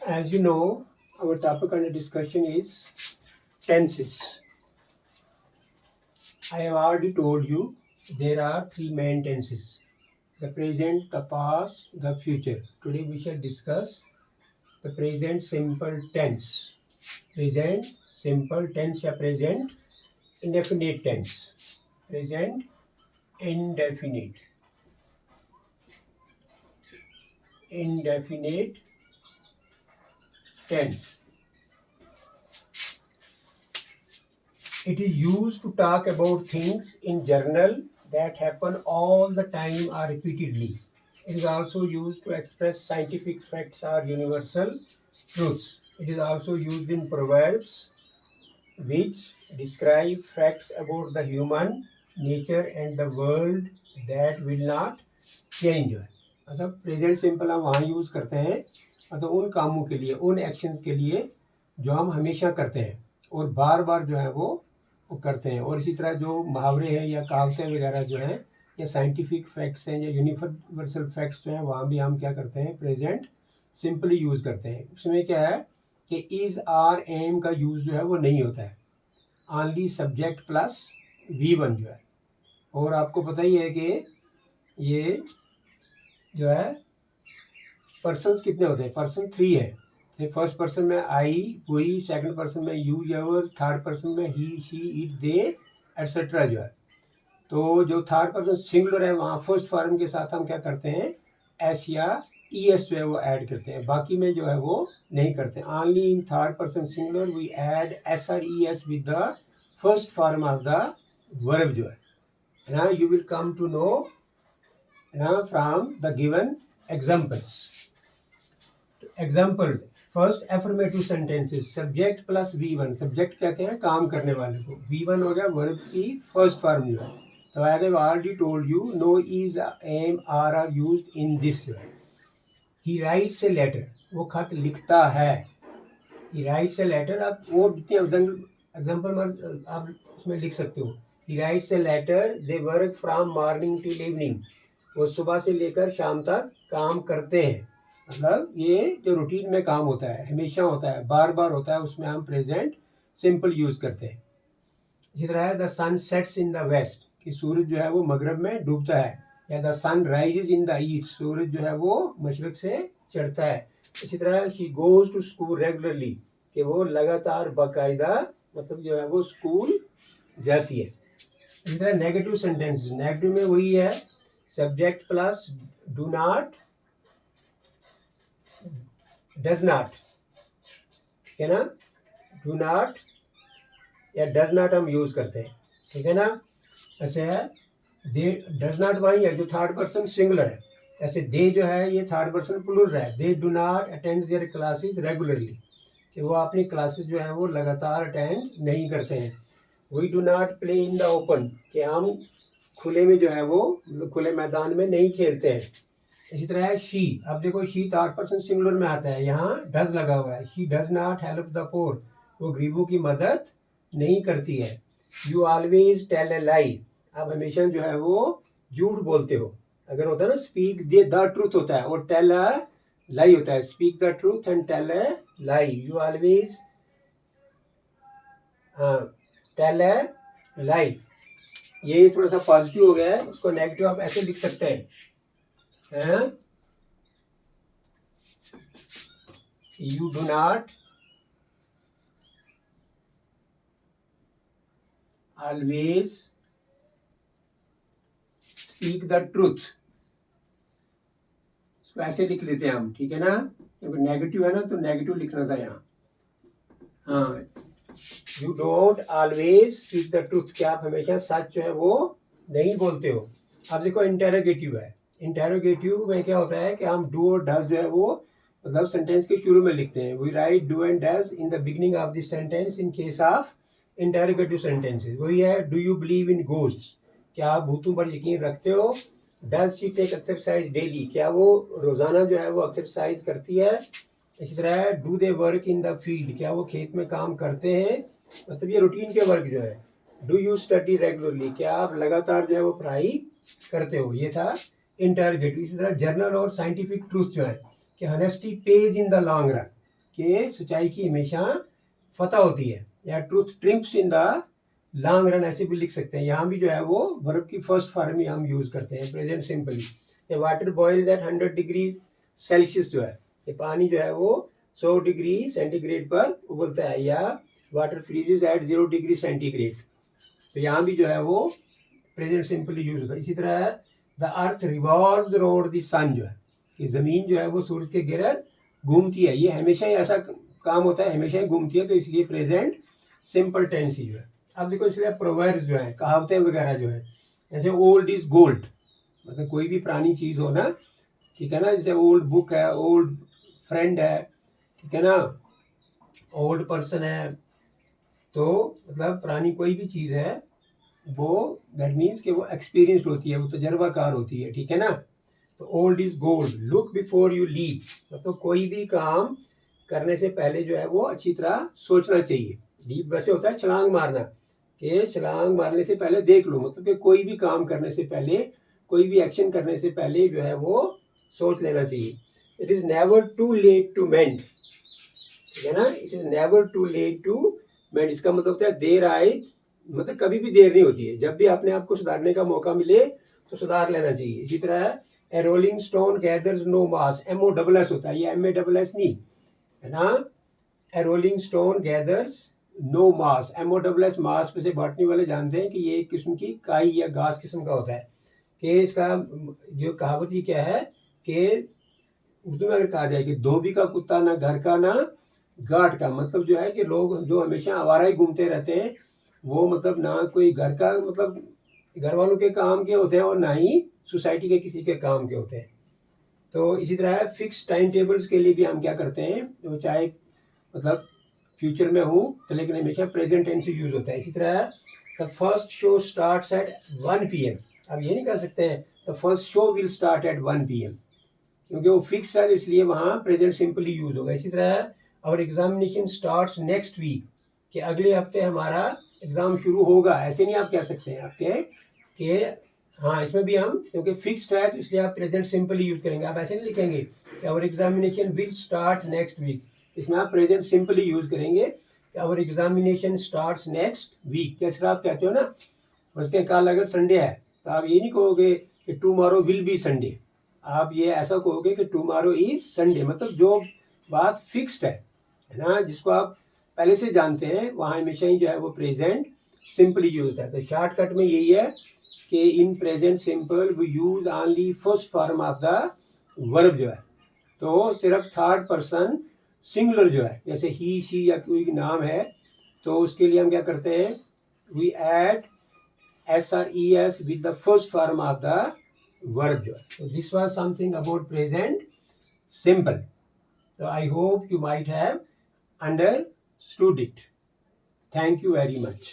As you know, our topic under discussion is tenses. I have already told you there are three main tenses: the present, the past, the future. Today we shall discuss the present simple tense. Present simple tense या present indefinite tense. Present indefinite. Indefinite tense. It is used to talk about things in general that happen all the time or repeatedly. It is also used to express scientific facts or universal truths. It is also used in proverbs which describe facts about the human nature and the world that will not change. मतलब present simple हम वहाँ use करते हैं मतलब उन कामों के लिए, उन एक्शंस के लिए जो हम हमेशा करते हैं और बार बार जो है वो करते हैं। और इसी तरह जो मुहावरे हैं या कहावतें वगैरह जो हैं या साइंटिफिक फैक्ट्स हैं या यूनिवर्सल फैक्ट्स जो हैं वहाँ भी हम क्या करते हैं, प्रेजेंट सिंपली यूज़ करते हैं। उसमें क्या है कि इज़ आर एम का यूज़ जो है वो नहीं होता है, ऑनली सब्जेक्ट प्लस V1 जो है। और आपको पता ही है कि ये जो है पर्सन्स कितने होते हैं, पर्सन 3 है। फर्स्ट पर्सन में आई वी, सेकंड पर्सन में यू योर, थर्ड पर्सन में ही शी इट दे एटसेट्रा जो है। तो जो थर्ड पर्सन सिंगुलर है वहाँ फर्स्ट फॉर्म के साथ हम क्या करते हैं, एस या ई एस जो है वो ऐड करते हैं, बाकी में जो है वो नहीं करते। Only in third person singular we add S or E S with the first form of the verb जो है ना। You will come to know ना from the given examples. Example first affirmative sentences, subject plus V1। Subject कहते हैं काम करने वाले को, V1 हो गया वर्ब की फर्स्ट फॉर्म जो है। तो I have already told you know is M R used in this जो है। ही राइट्स ए लेटर, वो खत लिखता है। ही राइट्स ए लेटर, आप और जितने एग्जाम्पल आप इसमें लिख सकते हो। He writes a letter, they work from morning till evening, वो सुबह से लेकर शाम तक काम करते हैं। मतलब ये जो रूटीन में काम होता है, हमेशा होता है, बार बार होता है, उसमें हम प्रेजेंट सिंपल यूज करते हैं। इसी तरह है the sun sets in the west, कि सूरज जो है वो मगरब में डूबता है। या the sun rises in the east, सूरज जो है वो मशरक से चढ़ता है। इसी तरह she goes to school regularly, कि वो लगातार बाकायदा मतलब जो है वो स्कूल जाती है। इसी तरह नेगेटिव सेंटेंस, नेगेटिव में वही है subject plus do not, does not, ठीक है ना। डू नॉट या डज नॉट हम यूज करते हैं, ठीक है ना। ऐसे है दे, डज नॉट वही है जो थर्ड पर्सन सिंगुलर है। ऐसे दे जो है ये थर्ड पर्सन प्लूरल है। They do not attend there classes regularly, कि वो अपनी क्लासेस जो है वो लगातार अटेंड नहीं करते हैं। We do not play in the open, कि हम खुले में जो है वो खुले मैदान में नहीं खेलते हैं। इसी तरह है शी, अब देखो शी थर्ड पर्सन सिंगुलर में आता है, यहाँ डज लगा हुआ है। She does not help the poor, वो गरीबों की मदद नहीं करती है। You always tell a lie, आप हमेशा जो है वो झूठ बोलते हो। अगर होता है ना स्पीक द ट्रूथ होता है और टेल अ लाई होता है, speak the truth and tell a lie. You always tell a lie, ये थोड़ा सा पॉजिटिव हो गया है, उसको नेगेटिव आप ऐसे लिख सकते हैं, you do not always speak the truth, इसको ऐसे लिख लेते हैं हम, ठीक है ना। क्योंकि नेगेटिव है ना तो नेगेटिव लिखना था यहाँ। हाँ, you don't always speak the truth, क्या आप हमेशा सच जो है वो नहीं बोलते हो। अब देखो इंटेरोगेटिव है, इंटेरोगेटिव में क्या होता है कि हम डू और डज जो है वो मतलब सेंटेंस के शुरू में लिखते हैं। We write do and does in the beginning of this sentence in case of interrogative sentences. वही है do you believe in ghosts, क्या आप भूतों पर यकीन रखते हो। Does she take exercise daily, क्या वो रोजाना जो है वो एक्सरसाइज करती है। इसी तरह do they work in the field, क्या वो खेत में काम करते हैं, मतलब ये रूटीन के वर्क जो है। डू यू स्टडी रेगुलरली, क्या आप लगातार जो है वो पढ़ाई करते हो। ये था इंटरगेटिव। इसी तरह जर्नल और साइंटिफिक ट्रूथ जो है कि honesty pays in the long run, कि सच्चाई की हमेशा फतह होती है, या truth triumphs in the long run, ऐसे भी लिख सकते हैं। यहाँ भी जो है वो वर्ब की फर्स्ट फॉर्म ही हम यूज करते हैं, प्रेजेंट सिंपली। ये water boils at 100 degree Celsius जो है, ये पानी जो है वो 100 डिग्री सेंटीग्रेड पर उबलता है, या water freezes at 0 degree centigrade. तो यहाँ भी जो है वो प्रेजेंट सिंपली यूज होता है। इसी तरह the earth revolves around the sun जो है, कि ज़मीन जो है वो सूरज के गिरद घूमती है, ये हमेशा ही ऐसा काम होता है, हमेशा ही घूमती है, तो इसलिए प्रेजेंट सिंपल टेंस ही जो है। अब देखो इसलिए प्रोवर्ब्स जो है, कहावतें वगैरह जो है, जैसे ओल्ड इज गोल्ड, मतलब कोई भी पुरानी चीज़ हो ना, ठीक है ना, जैसे ओल्ड बुक है, ओल्ड फ्रेंड है, ठीक है ना, ओल्ड पर्सन है, तो मतलब पुरानी कोई भी चीज़ है वो दैट मीन्स कि वो एक्सपीरियंस्ड होती है, वो तजर्बाकार होती है, ठीक है ना। तो old is gold, look before you leave, मतलब कोई भी काम करने से पहले जो है वो अच्छी तरह सोचना चाहिए। लीव वैसे होता है छलांग मारना, कि छलांग मारने से पहले देख लो, मतलब कि कोई भी काम करने से पहले, कोई भी एक्शन करने से पहले जो है वो सोच लेना चाहिए। It is never too late to mend, ठीक है ना, it is never too late to mend, इसका मतलब होता है देर आए, मतलब कभी भी देर नहीं होती है, जब भी अपने आप को सुधारने का मौका मिले तो सुधार लेना चाहिए। इसी तरह ए रोलिंग स्टोन गैदर्स नो मास, MOSS होता है, ये MASS नहीं है ना। ए रोलिंग स्टोन गैदर्स नो मास, MOSS मास पे से बॉटनी वाले जानते हैं कि ये एक किस्म की काई या घास किस्म का होता है। कि इसका जो कहावत ये क्या है कि उर्दू में अगर कहा जाए कि धोबी का कुत्ता ना घर का ना गाठ का, मतलब जो है कि लोग जो हमेशा आवारा ही घूमते रहते हैं, वो मतलब ना कोई घर का, मतलब घर वालों के काम के होते हैं, और ना ही सोसाइटी के किसी के काम के होते हैं। तो इसी तरह फिक्स टाइम टेबल्स के लिए भी हम क्या करते हैं, तो चाहे मतलब फ्यूचर में हूँ तो लेकिन हमेशा प्रेजेंट टेंस यूज होता है। इसी तरह the first show starts at 1 PM, अब ये नहीं कह सकते हैं the first show will start at 1 PM, क्योंकि वो फिक्स है, इसलिए वहाँ प्रेजेंट सिंपली यूज होगा। इसी तरह और एग्जामिनेशन स्टार्ट्स नेक्स्ट वीक, कि अगले हफ्ते हमारा एग्ज़ाम शुरू होगा, ऐसे नहीं आप कह सकते हैं आपके कि हाँ, इसमें भी हम क्योंकि फिक्स्ड है तो इसलिए आप प्रेजेंट सिंपली यूज करेंगे, आप ऐसे नहीं लिखेंगे कि our examination will start next week, इसमें आप प्रेजेंट सिंपली यूज करेंगे कि our examination starts next week. कैसे आप कहते हो ना, उसके कल अगर संडे है तो आप ये नहीं कहोगे कि टुमारो विल बी संडे, आप ये ऐसा कहोगे कि टुमारो इज संडे, मतलब जो बात फिक्स्ड है ना, जिसको आप पहले से जानते हैं, वहाँ हमेशा ही जो है वो प्रेजेंट सिंपली यूज होता है। तो शॉर्टकट में यही है कि in present simple we use only first form of the verb जो है, तो सिर्फ थर्ड पर्सन सिंगुलर जो है, जैसे ही शी या कोई नाम है, तो उसके लिए हम क्या करते हैं, we add SRES with the first form of the verb जो है। So this was something about present simple. So I hope you might have understood it. Thank you very much.